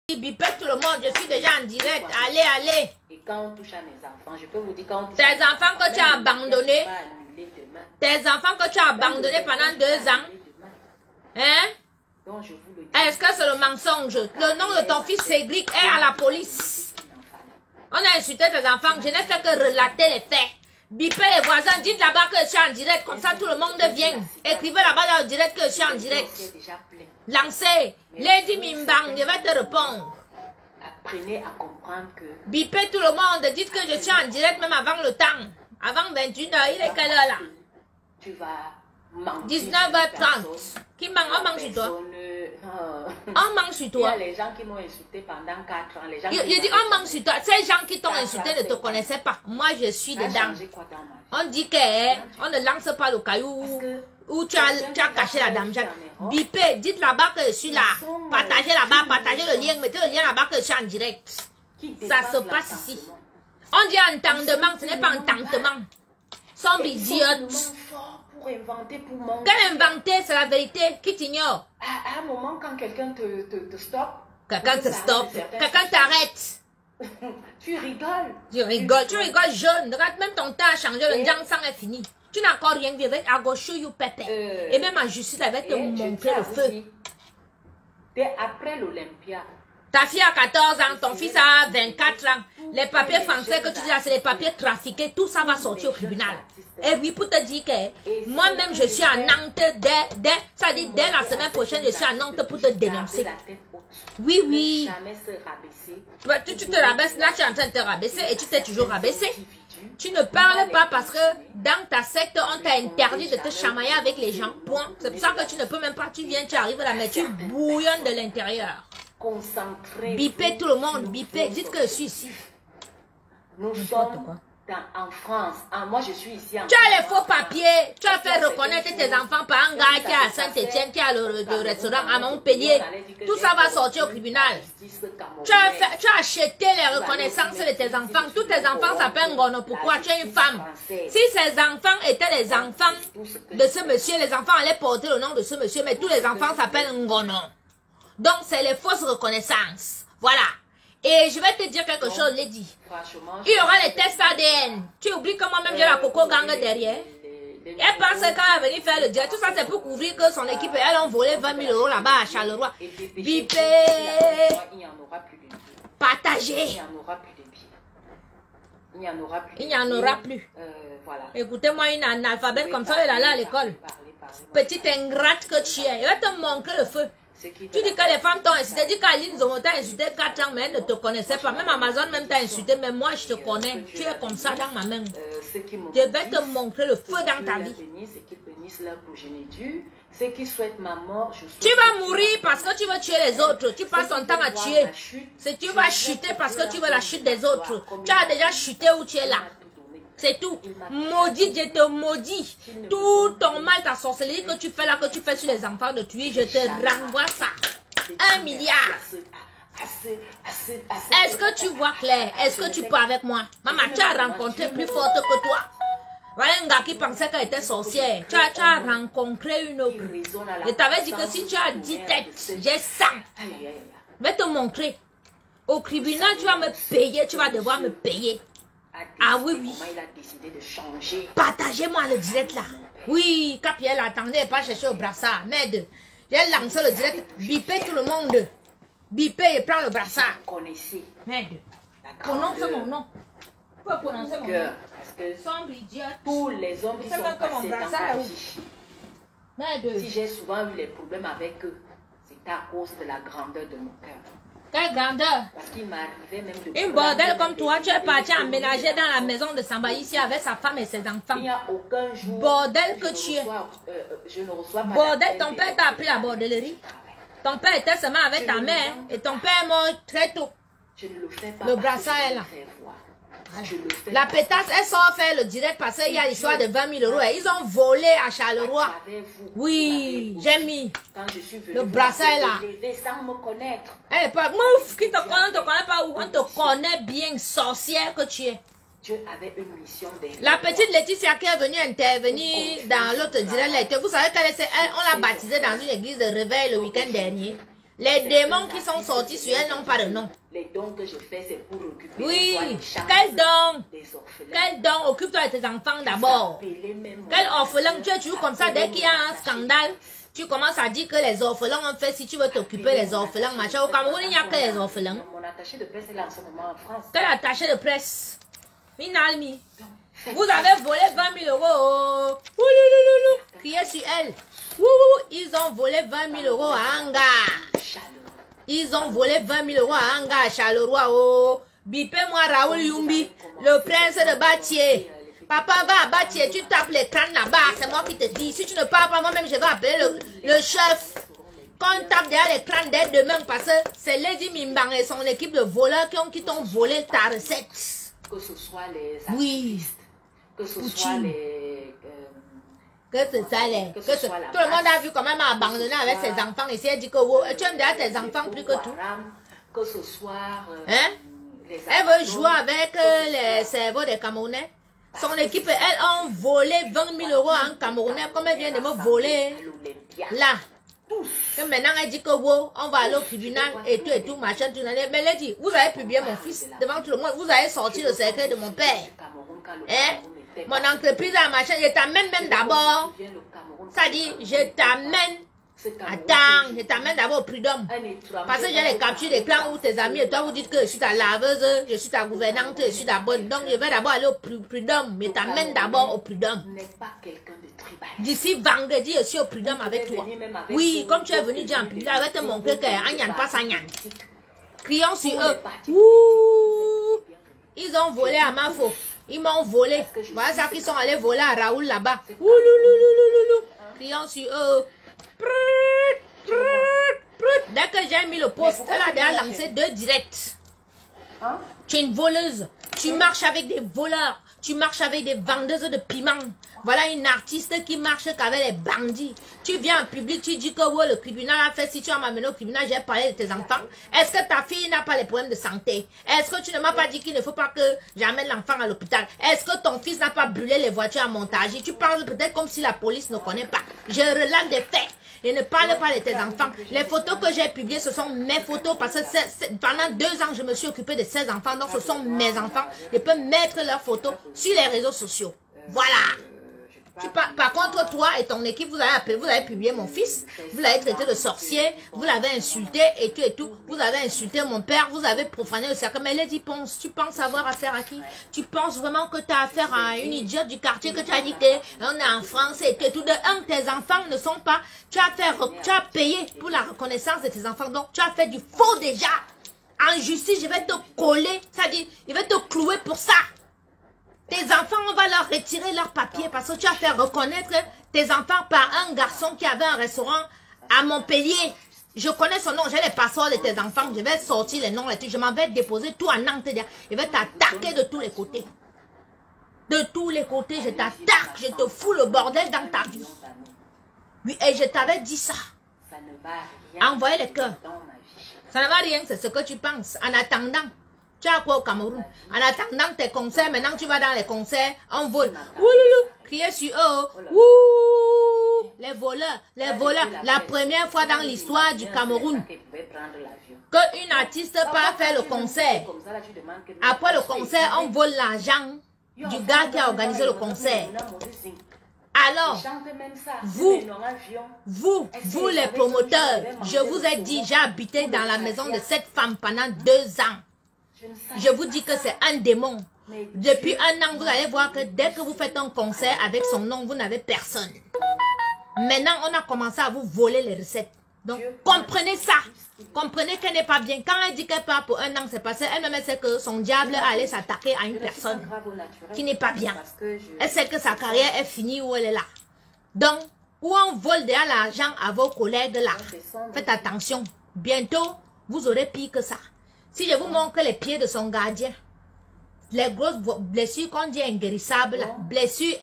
Bipez tout le monde, je suis déjà en direct. Allez, allez. Et quand on touche à mes enfants, je peux vous dire quand on touche tes enfants que tu as abandonnés. Tes enfants que tu as abandonnés pendant 2 ans. Hein? Est-ce que c'est le mensonge? Le nom de ton fils Cédric est à la police. On a insulté tes enfants. Je n'ai fait que relater les faits. Bipez les voisins. Dites là-bas que je suis en direct. Comme ça, tout le monde vient. Écrivez là-bas dans le direct que je suis en direct. Lancez. Lady Mimbang, je vais te répondre. Apprenez à comprendre que... Bipez tout le monde. Dites que je suis en direct même avant le temps. Avant 21h. Il est quelle heure là? Tu vas mentir. 19h30. Qui mange? On mange sur toi. On mange sur toi. Il y a les gens qui m'ont insulté pendant 4 ans. Les gens il dit on mange sur toi. Ces gens qui t'ont insulté ne te connaissaient pas. Moi je suis dedans. On dit qu'on ne lance pas le caillou où tu as caché la dame. Bipez, dites là-bas que je suis là. Partagez là-bas, partagez le lien. Mettez le lien là-bas que je suis en direct. Ça se passe ici. On dit entendement, ce n'est pas entendement. Sombre idiote. Quel inventer, c'est la vérité. Qui t'ignore? À un moment, quand quelqu'un te stoppe, quelqu'un te stoppe, quelqu'un t'arrête. Tu rigoles. Tu rigoles jeune. Regarde, même ton temps a changé, le sang est fini. Tu n'as encore rien vu avec I go show you Pepe. Et même en justice, elle va te montrer le feu. Dès après l'Olympia. Ta fille a 14 ans, ton fils a 24 ans. Les papiers français que tu dis là, c'est les papiers trafiqués. Tout ça va sortir au tribunal. Et oui, pour te dire que moi-même, je suis à Nantes dès la semaine prochaine, je suis à Nantes pour te dénoncer. Oui, oui. Tu te rabaisses, là tu es en train de te rabaisser et tu t'es toujours rabaissé. Tu ne parles pas parce que dans ta secte, on t'a interdit de te chamailler avec les gens. Point. C'est pour ça que tu ne peux même pas, tu viens, tu arrives là, mais tu bouillonnes de l'intérieur. Bipez tout le monde, bipez, dites que je suis ici. Nous sommes en France. Moi, je suis ici en Tu as les faux papiers. Tu as fait reconnaître tes enfants par un gars qui est à Saint-Etienne, qui a le restaurant à Montpellier. Tout ça va sortir au tribunal. Tu as acheté les reconnaissances de tes enfants. Tous tes enfants s'appellent Ngono. Pourquoi? Tu es une femme. Si ces enfants étaient les enfants de ce monsieur, les enfants allaient porter le nom de ce monsieur, mais tous les enfants s'appellent Ngono. Donc, c'est les fausses reconnaissances. Voilà. Et je vais te dire quelque chose, Lady. Il y aura les tests ADN. Tu oublies que moi-même j'ai la Coco Gang derrière. Elle pense qu'elle va venir faire le direct. Tout ça, c'est pour couvrir que son équipe, elles ont volé 20 000 € là-bas à Charleroi. Bipez. Partagez. Il n'y en aura plus. Il n'y en aura plus. Voilà. Écoutez-moi, une analphabète comme ça, elle est là à l'école. Petite ingrate que tu es. Elle va te montrer le feu. Tu dis que les femmes t'ont insulté, dis qu'Aline Zomo t'a insulté 4 ans, mais elle ne te connaissait pas. Même Amazon même t'a insulté, mais moi je te connais. Tu es comme ça dans ma main. Je vais te montrer le feu dans ta vie. Tu vas mourir parce que tu veux tuer les autres. Tu passes ton temps à tuer. Si tu vas chuter parce que tu veux la chute des autres. Tu as déjà chuté où tu es là. C'est tout. Maudit, je te maudis. Tout ton mal, ta sorcellerie que tu fais là, que tu fais sur les enfants de tuer, je te renvoie ça. 1 milliard. Est-ce que tu vois clair? Est-ce que tu parles avec moi? Maman, tu as rencontré plus forte que toi. Voilà un gars qui pensait qu'elle était sorcière. Tu as rencontré une autre. Je t'avais dit que si tu as 10 têtes, j'ai 100. Je vais te montrer. Au tribunal, tu vas me payer. Tu vas devoir me payer. Ah oui, oui. Partagez-moi le direct là. Oui, Capiel, attendez, pas chercher au brassard. Merde. J'ai lancé le direct. Bipez tout le monde. Bipez et prends le brassard. Merde. Prononce mon nom. Tu peux prononcer mon nom. Sombre idiote. Tous les hommes qui sont passés dans Merde. Si j'ai souvent eu les problèmes avec eux, c'est à cause de la grandeur de mon cœur. Quelle grandeur! Parce qu'il m'arrivait même de... Une bordel comme toi, tu es parti emménager dans la maison de Samba ici avec sa femme et ses enfants. Il n'y a aucun jour... Bordel que tu es. Je ne reçois pas... Bordel, ton père t'a appris la bordellerie. Ton père était seulement avec ta mère et ton père est mort très tôt. Je ne le fais pas. Le brassard est là. La pétasse, elle sort faire le direct parce qu'il y a l'histoire de 20 000 €. Ils ont volé à Charleroi. Oui, j'ai mis. Le brassard est là. Sans me connaître. Elle est pas... Mouf, qui te connaît, on ne te connaît pas où. On te connaît bien, sorcière que tu es. Dieu avait une mission derrière. La petite Laetitia qui est venue intervenir dans l'autre direct, vous savez qu'elle on l'a baptisée dans une église de réveil le week-end dernier. Les démons qui sont sortis sur elle n'ont pas de nom. Les dons que je fais, c'est pour occuper Oui, les quel don? des orphelins. Quel don? Occupe-toi de tes enfants d'abord. Quel orphelin? Tu es toujours comme ça, dès qu'il y a un scandale, tu commences à dire que les orphelins ont fait, si tu veux t'occuper des orphelins, machin. Au Cameroun, il n'y a que les orphelins. Mon attaché de presse est là en ce moment en France. Quel attaché de presse? Minalmi. Vous avez volé 20 000 euros. Ouloulouloulou. Criez sur elle. Ouh, ils ont volé 20 000 euros à Anga. Ils ont volé 20 000 euros à Anga, à Charleroi. Oh. Bipez-moi Raoul Yumbi, le prince de Batier. Papa va à Batier, tu tapes les crânes là-bas. C'est moi qui te dis. Si tu ne parles pas, moi-même, je vais appeler le chef. Quand on tape derrière les crânes dès demain, parce que c'est Lady Mimbang et son équipe de voleurs qui t'ont volé ta recette. Que ce soit les artistes, Oui. que ce soit les... Que c'est ça, tout le monde a vu comment elle m'a abandonné avec ses enfants ici. Elle dit que oh, tu aimes derrière tes enfants plus que tout. Que ce soit... Hein? Elle veut jouer avec les cerveaux des Camerounais. Son équipe, elles ont volé 20 000 euros en Camerounais, comme elle vient de me voler. Là. Que maintenant, elle dit que wow, on va aller au tribunal et tout, machin, tout. Mais elle dit, vous avez publié mon fils devant tout le monde, vous avez sorti le secret de mon père. Hein? Mon entreprise a machin, je t'amène même d'abord. Ça dit, je t'amène. Attends, je t'amène d'abord au prud'homme. Parce que j'ai les captures des clans où tes amis et toi vous dites que je suis ta laveuse, je suis ta gouvernante, je suis ta bonne. Donc je vais d'abord aller au prud'homme. Je t'amène d'abord au prud'homme. D'ici vendredi, je suis au prud'homme avec toi. Oui, comme tu es venu dire en public, avec te montrer qu'Agnan passe à Agnan. Crions sur eux. Ouh, ils ont volé à Mafo. Ils m'ont volé. Voilà ça qu'ils sont allés voler à Raoul là-bas. Oulouloulouloulou. Crions sur eux. Dès que j'ai mis le post, elle a déjà lancé 2 directs. Tu es une voleuse. Tu marches avec des voleurs. Tu marches avec des vendeuses de piment. Voilà une artiste qui marche qu'avec les bandits. Tu viens en public, tu dis que ouais, le tribunal a fait, si tu as m'amené au tribunal, j'ai parlé de tes enfants. Est-ce que ta fille n'a pas les problèmes de santé? Est-ce que tu ne m'as pas dit qu'il ne faut pas que j'amène l'enfant à l'hôpital? Est-ce que ton fils n'a pas brûlé les voitures à montage? Tu parles peut-être comme si la police ne connaît pas. Je relate des faits. Et ne parle pas de tes enfants. Les photos que j'ai publiées, ce sont mes photos parce que pendant 2 ans, je me suis occupée de ces enfants. Donc, ce sont mes enfants. Je peux mettre leurs photos sur les réseaux sociaux. Voilà. Par contre, toi et ton équipe, vous avez appelé, vous avez publié mon fils, vous l'avez traité de sorcier, vous l'avez insulté et tout. Vous avez insulté mon père, vous avez profané le cercle. Mais elle dit, tu penses avoir affaire à qui? Tu penses vraiment que tu as affaire à une idiote du quartier que tu as dit, on est en France et tout. De un, tes enfants ne sont pas, tu as payé pour la reconnaissance de tes enfants. Donc, tu as fait du faux déjà. En justice, je vais te coller, c'est-à-dire, je vais te clouer pour ça. Tes enfants, on va leur retirer leurs papiers parce que tu as fait reconnaître tes enfants par un garçon qui avait un restaurant à Montpellier. Je connais son nom, j'ai les passeports de tes enfants, je vais sortir les noms là-dessus, je m'en vais déposer tout en Nantes. Je vais t'attaquer de tous les côtés. De tous les côtés, je t'attaque, je te fous le bordel dans ta vie. Oui, et je t'avais dit ça. Envoyez les cœurs. Ça ne va rien, c'est ce que tu penses. En attendant, tu as quoi au Cameroun? En attendant tes concerts, maintenant tu vas dans les concerts, on vole. Ouloulou, criez sur eux. Ouh, les voleurs. La première fois dans l'histoire du Cameroun qu'une artiste part faire le concert. Après le concert, on vole l'argent du gars qui a organisé le concert. Alors, vous les promoteurs, je vous ai dit, j'ai habité dans la maison de cette femme pendant 2 ans. Je vous dis que c'est un démon. Depuis 1 an, vous allez voir que dès que vous faites un concert avec son nom, vous n'avez personne. Maintenant, on a commencé à vous voler les recettes. Donc, comprenez ça. Comprenez qu'elle n'est pas bien. Quand elle dit qu'elle part pour 1 an, c'est parce qu'elle-même sait que son diable allait s'attaquer à une personne qui n'est pas bien. Elle sait que sa carrière est finie où elle est là. Donc, où on vole déjà l'argent à vos collègues là. Faites attention. Bientôt, vous aurez pire que ça. Si je vous montre les pieds de son gardien, les grosses blessures qu'on dit inguérissables, blessures